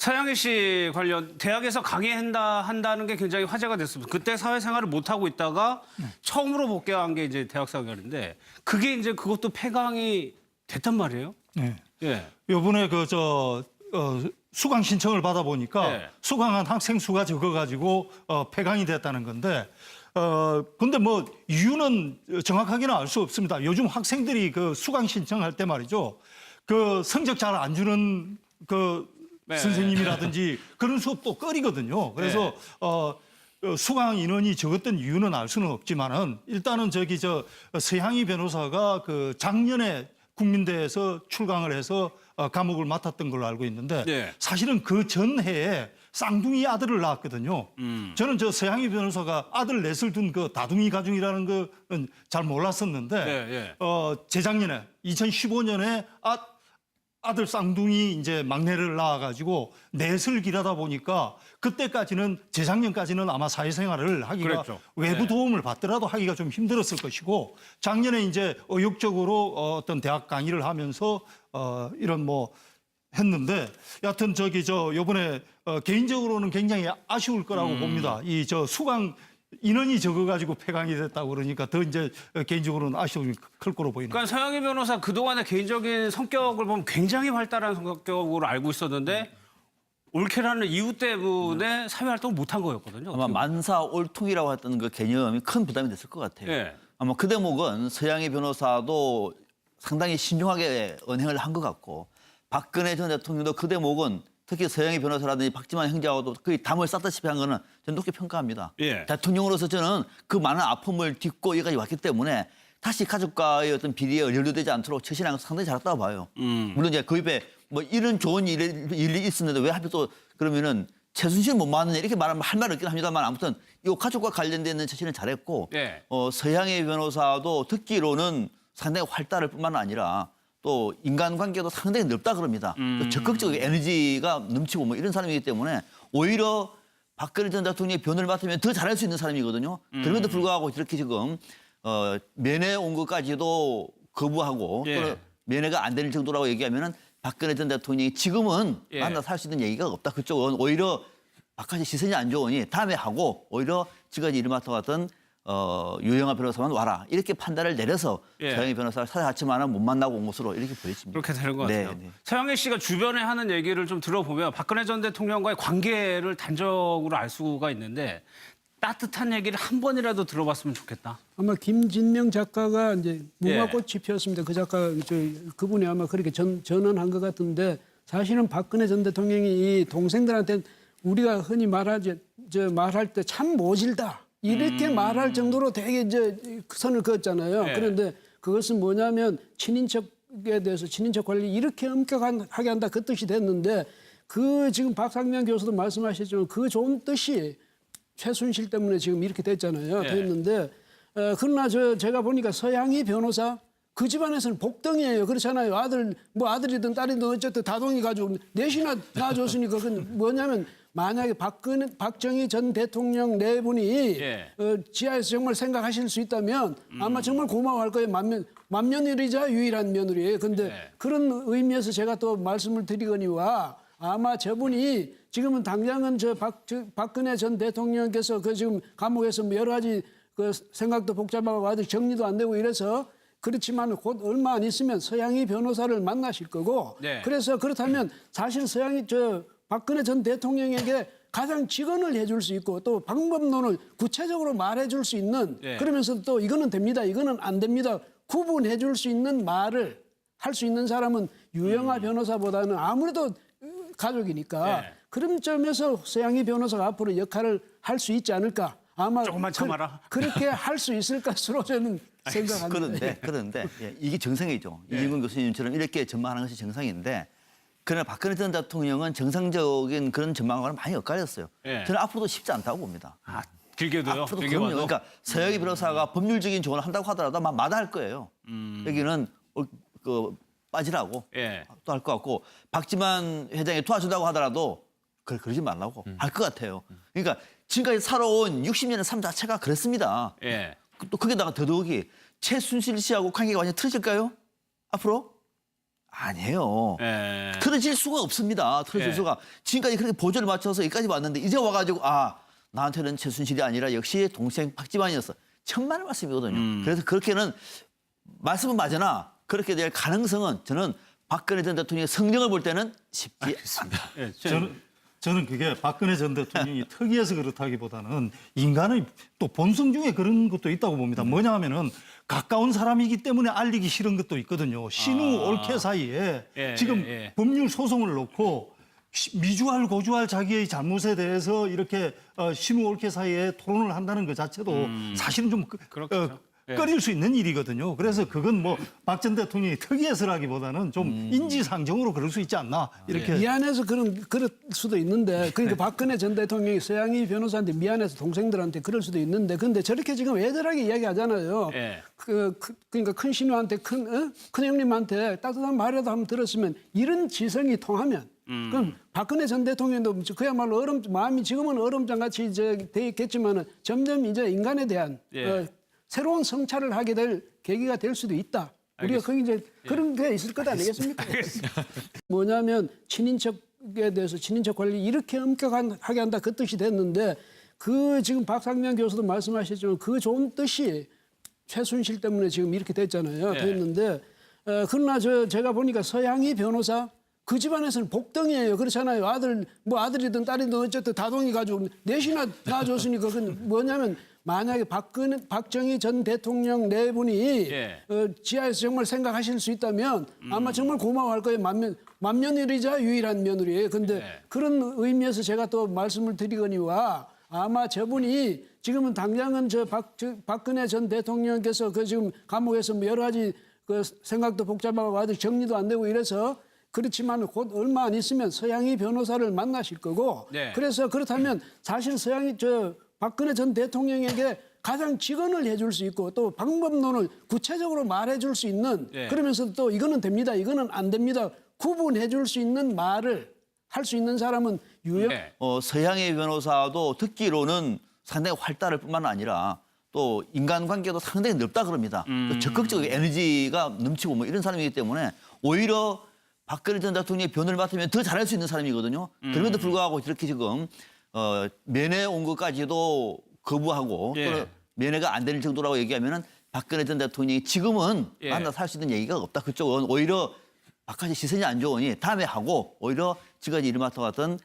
서양희 씨 관련 대학에서 한다는 게 굉장히 화제가 됐습니다. 그때 사회생활을 못 하고 있다가 처음으로 복귀한 게 이제 대학생활인데 그게 이제 그것도 폐강이 됐단 말이에요. 네. 예. 요번에 수강 신청을 받아 보니까 네. 수강한 학생 수가 적어가지고 폐강이 됐다는 건데 근데 뭐 이유는 정확하게는 알 수 없습니다. 요즘 학생들이 그 수강 신청할 때 말이죠, 그 성적 잘 안 주는 네. 선생님이라든지 그런 수업도 꺼리거든요. 그래서 수강 인원이 적었던 이유는 알 수는 없지만은 일단은 서양희 변호사가 그 작년에 국민대에서 출강을 해서 감옥을 맡았던 걸로 알고 있는데 네. 사실은 그 전해에 쌍둥이 아들을 낳았거든요. 저는 서양희 변호사가 아들 넷을 둔 그 다둥이 가정이라는 거는 잘 몰랐었는데 네. 재작년에 2015년에 아들 쌍둥이 이제 막내를 낳아가지고 넷을 기르다 보니까 그때까지는 재작년까지는 아마 사회생활을 하기가 그랬죠. 외부 네. 도움을 받더라도 하기가 좀 힘들었을 것이고 작년에 이제 의욕적으로 어떤 대학 강의를 하면서 이런 뭐 했는데 여하튼 요번에 개인적으로는 굉장히 아쉬울 거라고 봅니다. 수강 인원이 적어가지고 폐강이 됐다고 그러니까 더 이제 개인적으로는 아쉬움이 클 거로 보이는. 그러니까 서양희 변호사 그동안의 개인적인 성격을 보면 굉장히 활달한 성격으로 알고 있었는데 올케라는 이유 때문에 사회 활동을 못한 거였거든요. 아마 만사 올통이라고 했던 그 개념이 큰 부담이 됐을 것 같아요. 네. 아마 그 대목은 서양희 변호사도 상당히 신중하게 언행을 한 것 같고 박근혜 전 대통령도 그 대목은 특히 서양희 변호사라든지 박지만 형제하고도 거의 담을 쌓다시피 한 거는 저는 높게 평가합니다. 예. 대통령으로서 저는 그 많은 아픔을 딛고 여기까지 왔기 때문에 다시 가족과의 어떤 비리에 연루되지 않도록 처신한 건 상당히 잘했다고 봐요. 물론 이제 그 입에 뭐 이런 좋은 일이 있었는데 왜 하필 또 그러면은 최순실 못 막느냐 이렇게 말하면 할 말은 없긴 합니다만 아무튼 이 가족과 관련된 처신을 잘했고 예. 서양희 변호사도 듣기로는 상당히 활달할 뿐만 아니라 또 인간관계도 상당히 넓다 그럽니다. 또 적극적인 에너지가 넘치고 뭐 이런 사람이기 때문에 오히려 박근혜 전 대통령이 변호를 맡으면 더 잘할 수 있는 사람이거든요. 그럼에도 불구하고 이렇게 지금 면회 온 것까지도 거부하고 예. 또는 면회가 안 될 정도라고 얘기하면은 박근혜 전 대통령이 지금은 예. 만나서 할 수 있는 얘기가 없다. 그쪽은 오히려 바깥에 시선이 안 좋으니 다음에 하고 오히려 지금까지 일을 맡아왔던 유영하 변호사만 와라. 이렇게 판단을 내려서 예. 서양희 변호사를 찾아갔지만은 못 만나고 온 것으로 이렇게 보여집니다. 그렇게 되는 것 같아요. 네. 서양희 씨가 주변에 하는 얘기를 좀 들어보면 박근혜 전 대통령과의 관계를 단적으로 알 수가 있는데 따뜻한 얘기를 한 번이라도 들어봤으면 좋겠다. 아마 김진명 작가가 이제 예. 무화꽃이 피었습니다. 그 작가 그분이 아마 그렇게 전언한 것 같은데 사실은 박근혜 전 대통령이 이 동생들한테 우리가 흔히 말할 때 참 모질다 이렇게 말할 정도로 되게 이제 선을 그었잖아요. 예. 그런데 그것은 뭐냐면 친인척에 대해서 친인척 관리 이렇게 엄격하게 한다 그 뜻이 됐는데 그 지금 박상면 교수도 말씀하셨지만 그 좋은 뜻이 최순실 때문에 지금 이렇게 됐잖아요. 예. 됐는데 그러나 제가 보니까 서양희 변호사 그 집안에서는 복덩이에요. 그렇잖아요. 아들이든 딸이든 어쨌든 다둥이 가지고 넷이나 낳아줬으니까 그건 뭐냐면 만약에 박정희 전 대통령 네 분이 예. 지하에서 정말 생각하실 수 있다면 아마 정말 고마워할 거예요. 맏며느리자 유일한 며느리예요. 근데 예. 그런 의미에서 제가 또 말씀을 드리거니와 아마 저분이 지금은 당장은 박근혜 전 대통령께서 지금 감옥에서 뭐 여러 가지 생각도 복잡하고 아직 정리도 안 되고 이래서 그렇지만 곧 얼마 안 있으면 서양희 변호사를 만나실 거고 네. 그래서 그렇다면 사실 박근혜 전 대통령에게 가장 직언을 해줄 수 있고 또 방법론을 구체적으로 말해줄 수 있는 네. 그러면서 또 이거는 됩니다, 이거는 안 됩니다 구분해줄 수 있는 말을 할 수 있는 사람은 유영하 변호사보다는 아무래도 가족이니까 네. 그런 점에서 서양희 변호사가 앞으로 역할을 할 수 있지 않을까. 아마 조금만 참아라. 그렇게 할 수 있을 것으로 저는 생각합니다. 그런데 이게 정상이죠. 이진근 교수님처럼 이렇게 전망하는 것이 정상인데 그러나 박근혜 전 대통령은 정상적인 그런 전망과는 많이 엇갈렸어요. 예. 저는 앞으로도 쉽지 않다고 봅니다. 길게도요? 앞으로도 길게 그럼요. 봐도? 그러니까 서양희 변호사가 법률적인 조언을 한다고 하더라도 아마 마다할 거예요. 여기는 빠지라고 예. 또 할 것 같고 박지만 회장이 도와준다고 하더라도 그러지 말라고 할 것 같아요. 그러니까 지금까지 살아온 60년의 삶 자체가 그랬습니다. 예. 또 거기다가 더더욱이 최순실 씨하고 관계가 완전히 틀어질까요? 앞으로? 아니에요. 예. 틀어질 수가 없습니다. 틀어질 예. 수가. 지금까지 그렇게 보조를 맞춰서 여기까지 왔는데 이제 와가지고 나한테는 최순실이 아니라 역시 동생 박지만이었어. 천만의 말씀이거든요. 그래서 그렇게는 말씀은 맞으나 그렇게 될 가능성은 저는 박근혜 전 대통령의 성령을 볼 때는 쉽지 않습니다. 예, 저는 그게 박근혜 전 대통령이 특이해서 그렇다기보다는 인간의 또 본성 중에 그런 것도 있다고 봅니다. 뭐냐 하면은 가까운 사람이기 때문에 알리기 싫은 것도 있거든요. 신우 올케 사이에 예, 지금 예. 법률 소송을 놓고 미주알 고주알 자기의 잘못에 대해서 이렇게 신우 올케 사이에 토론을 한다는 것 자체도 사실은 좀 그렇겠죠. 예. 꺼릴 수 있는 일이거든요. 그래서 그건 뭐 박 전 대통령이 특이해서라기보다는 좀 인지상정으로 그럴 수 있지 않나 이렇게. 미안해서 그럴 수도 있는데 그러니까 박근혜 전 대통령이 서양희 변호사한테 미안해서 동생들한테 그럴 수도 있는데 근데 저렇게 지금 애절하게 이야기하잖아요. 예. 그러니까 큰 신우한테 큰 형님한테 따뜻한 말이라도 한번 들었으면 이런 지성이 통하면 그럼 박근혜 전 대통령도 그야말로 마음이 지금은 얼음장같이 이제 돼 있겠지만은 점점 이제 인간에 대한 예. 새로운 성찰을 하게 될 계기가 될 수도 있다. 우리가 거기 이제 그런 게 있을 것 아니겠습니까? 뭐냐면 친인척에 대해서 친인척 관리 이렇게 엄격하게 한다 그 뜻이 됐는데 그 지금 박상면 교수도 말씀하셨지만 그 좋은 뜻이 최순실 때문에 지금 이렇게 됐잖아요. 예. 됐는데 그러나 제가 보니까 서양희 변호사 그 집안에서는 복덩이에요. 그렇잖아요. 아들이든 딸이든 어쨌든 다동이 가지고 넷이나 낳아줬으니까 그건 뭐냐면 만약에 박정희 전 대통령 네 분이 예. 지하에서 정말 생각하실 수 있다면 아마 정말 고마워할 거예요. 맏며느리자 유일한 며느리예요. 근데 예. 그런 의미에서 제가 또 말씀을 드리거니와 아마 저분이 지금은 당장은 박근혜 전 대통령께서 지금 감옥에서 뭐 여러 가지 생각도 복잡하고 아직 정리도 안 되고 이래서 그렇지만 곧 얼마 안 있으면 서양희 변호사를 만나실 거고 네. 그래서 그렇다면 사실 박근혜 전 대통령에게 가장 직언을 해줄 수 있고 또 방법론을 구체적으로 말해줄 수 있는 네. 그러면서 또 이거는 됩니다, 이거는 안 됩니다 구분해줄 수 있는 말을 할 수 있는 사람은 네. 서양의 변호사도 듣기로는 상당히 활달할 뿐만 아니라 또 인간관계도 상당히 넓다 그럽니다. 또 적극적인 에너지가 넘치고 뭐 이런 사람이기 때문에 오히려 박근혜 전 대통령이 변호를 맡으면 더 잘할 수 있는 사람이거든요. 그럼에도 불구하고 이렇게 지금 면회 온 것까지도 거부하고 예. 또는 면회가 안 될 정도라고 얘기하면은 박근혜 전 대통령이 지금은 예. 만나서 할 수 있는 얘기가 없다. 그쪽은 오히려 바깥이 시선이 안 좋으니 다음에 하고 오히려 지금까지 일을 맡아왔던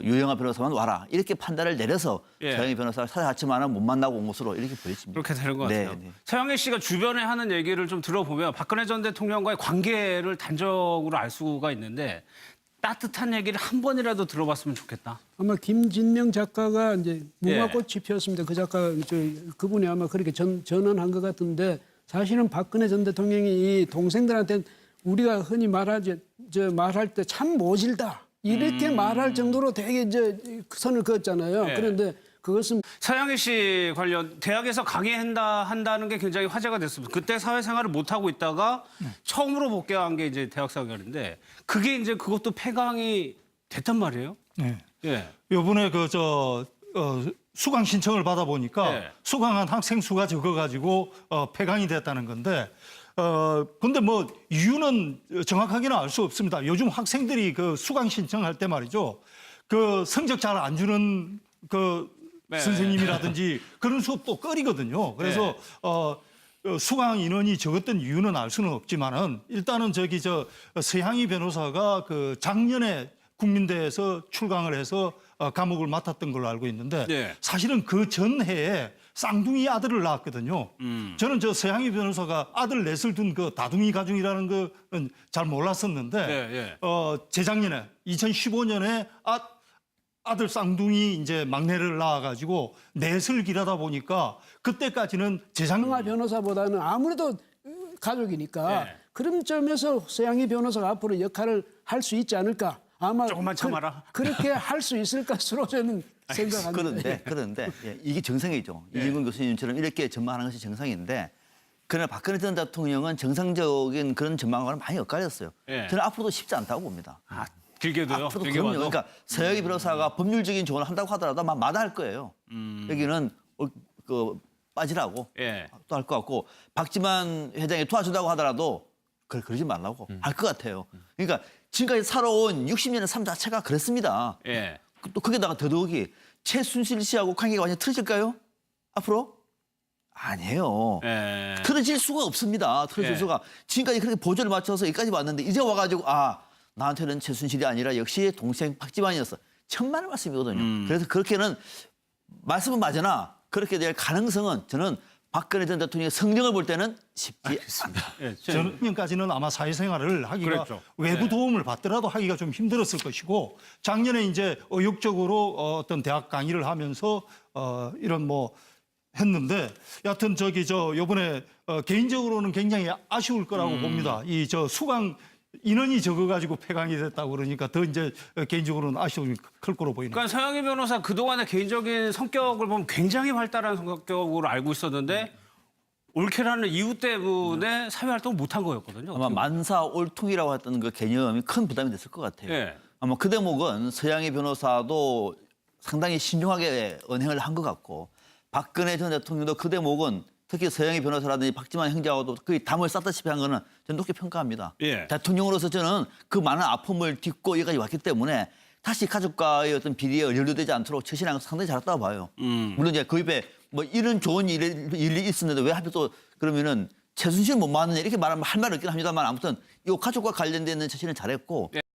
유영아 변호사만 와라. 이렇게 판단을 내려서 예. 서영희 변호사를 찾아갔지만은 못 만나고 온 것으로 이렇게 보여집니다. 그렇게 되는 것 같아요. 네. 서영애 씨가 주변에 하는 얘기를 좀 들어보면 박근혜 전 대통령과의 관계를 단적으로 알 수가 있는데 따뜻한 얘기를 한 번이라도 들어봤으면 좋겠다. 아마 김진명 작가가 이제 예. 무화꽃이 피었습니다. 그 작가 그분이 아마 그렇게 전언한 것 같은데 사실은 박근혜 전 대통령이 이 동생들한테 우리가 흔히 말할 때 참 모질다 이렇게 말할 정도로 되게 이제 선을 그었잖아요. 예. 그런데 그것은 서영애 씨 관련 대학에서 강의한다는 게 굉장히 화제가 됐습니다. 그때 사회생활을 못 하고 있다가 처음으로 복귀한 게 이제 대학생활인데 그게 이제 그것도 폐강이 됐단 말이에요. 네. 예. 요번에 수강 신청을 받아 보니까 네. 수강한 학생 수가 적어가지고 폐강이 됐다는 건데 근데 뭐 이유는 정확하게는 알 수 없습니다. 요즘 학생들이 수강 신청할 때 말이죠, 성적 잘 안 주는 네. 선생님이라든지 그런 수업도 꺼리거든요. 그래서 수강 인원이 적었던 이유는 알 수는 없지만은 일단은 서양희 변호사가 작년에 국민대에서 출강을 해서 감옥을 맡았던 걸로 알고 있는데 네. 사실은 그 전해에 쌍둥이 아들을 낳았거든요. 저는 서양희 변호사가 아들 넷을 둔 다둥이 가정이라는 거는 잘 몰랐었는데 네. 재작년에 2015년에 아들 쌍둥이 이제 막내를 낳아가지고 넷을 기르다 보니까 그때까지는 서양희 변호사보다는 아무래도 가족이니까 네. 그런 점에서 서양희 변호사가 앞으로 역할을 할 수 있지 않을까. 아마 조금만 참아라. 그렇게 할 수 있을 것으로 저는 생각합니다. 그런데 이게 정상이죠. 이진근 교수님처럼 이렇게 전망하는 것이 정상인데 그러나 박근혜 전 대통령은 정상적인 그런 전망과는 많이 엇갈렸어요. 예. 저는 앞으로도 쉽지 않다고 봅니다. 길게도요. 앞으로도 길게 그럼요. 봐도. 그러니까 서영희 변호사가 법률적인 조언을 한다고 하더라도 아마 마다할 거예요. 여기는 빠지라고 예. 또 할 것 같고 박지만 회장이 도와준다고 하더라도 그러지 말라고 할 것 같아요. 그러니까 지금까지 살아온 60년의 삶 자체가 그랬습니다. 예. 또 거기다가 더더욱이 최순실 씨하고 관계가 완전 틀어질까요? 앞으로? 아니에요. 예. 틀어질 수가 없습니다. 틀어질 예. 수가. 지금까지 그렇게 보조를 맞춰서 여기까지 왔는데 이제 와가지고 나한테는 최순실이 아니라 역시 동생 박지만이었어. 천만의 말씀이거든요. 그래서 그렇게는 말씀은 맞으나 그렇게 될 가능성은 저는 박근혜 전 대통령의 성령을 볼 때는 쉽지 않습니다. 예. 저년까지는 아마 사회생활을 하기가 그랬죠. 외부 네. 도움을 받더라도 하기가 좀 힘들었을 것이고 작년에 이제 의욕적으로 어떤 대학 강의를 하면서 이런 뭐 했는데 여하튼 요번에 개인적으로는 굉장히 아쉬울 거라고 봅니다. 이 수강 인원이 적어가지고 폐강이 됐다고 그러니까 더 이제 개인적으로는 아쉬움이 클 거로 보이는. 그러니까 서영희 변호사 그동안의 개인적인 성격을 보면 굉장히 활달한 성격으로 알고 있었는데 올케라는 이유 때문에 사회 활동을 못한 거였거든요. 아마 만사 올통이라고 했던 그 개념이 큰 부담이 됐을 것 같아요. 예. 아마 그 대목은 서양의 변호사도 상당히 신중하게 언행을 한 것 같고 박근혜 전 대통령도 그 대목은 특히 서영희 변호사라든지 박지만 형제하고도 거의 담을 쌓다시피 한 거는 저는 높게 평가합니다. 예. 대통령으로서 저는 그 많은 아픔을 딛고 여기까지 왔기 때문에 다시 가족과의 어떤 비리에 연루되지 않도록 처신한 건 상당히 잘했다고 봐요. 물론 이제 그 입에 뭐 이런 좋은 일이 있었는데 왜 하필 또 그러면은 최순실 못 맞느냐 이렇게 말하면 할 말은 없긴 합니다만 아무튼 이 가족과 관련된 처신은 잘했고